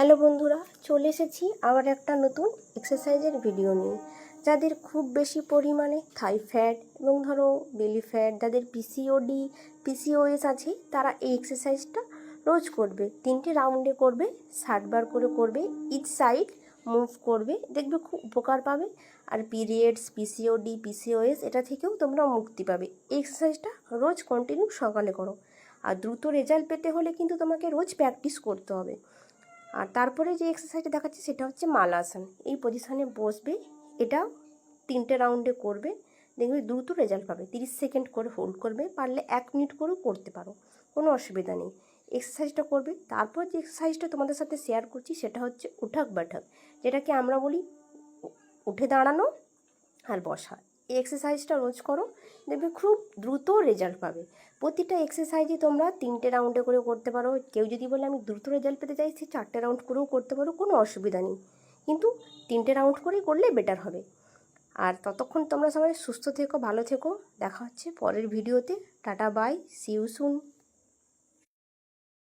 Hello বন্ধুরা, চলে এসেছি আবার একটা নতুন এক্সারসাইজের ভিডিও নিয়ে। যাদের খুব বেশি পরিমাণে থাই ফ্যাট এবং ধরো বেলি ফ্যাট, যাদের পিসিওএস আছে, তারা এই এক্সারসাইজটা রোজ করবে। 3টে রাউন্ডে করবে, 60 বার করে করবে, ইচ সাইড মুভ করবে, দেখবে খুব উপকার পাবে। আর পিরিয়ডস, পিসিওএস এটা থেকেও তোমরা মুক্তি পাবে। এই এক্সারসাইজটা রোজ কন্টিনিউ সকালে করো। আর দ্রুত রেজাল্ট পেতে হলে কিন্তু তোমাকে রোজ প্র্যাকটিস করতে হবে। আর তারপরে যে এক্সারসাইজটা দেখাচ্ছি সেটা হচ্ছে মালাসন। এই পজিশানে বসবে, এটা 3টে রাউন্ডে করবে, দেখবে দ্রুত রেজাল্ট পাবে। 30 সেকেন্ড করে হোল্ড করবে, পারলে 1 মিনিট করেও করতে পারো, কোনো অসুবিধা নেই। এক্সারসাইজটা করবে। তারপর যে এক্সারসাইজটা তোমাদের সাথে শেয়ার করছি সেটা হচ্ছে উঠাক বাঠাক, যেটাকে আমরা বলি উঠে দাঁড়ানো আর বসা। এই এক্সারসাইজটা রোজ করো, দেখবে খুব দ্রুত রেজাল্ট পাবে। প্রতিটা এক্সারসাইজই তোমরা 3টে রাউন্ডে করে করতে পারো। কেউ যদি বলে আমি দ্রুত রেজাল্ট পেতে চাই, সে 4টে রাউন্ড করেও করতে পারো, কোনো অসুবিধা নেই। কিন্তু 3টে রাউন্ড করেই করলে বেটার হবে। আর ততক্ষণ তোমরা সবাই সুস্থ থেকো, ভালো থেকো। দেখা হচ্ছে পরের ভিডিওতে। Tata, bye, see you soon.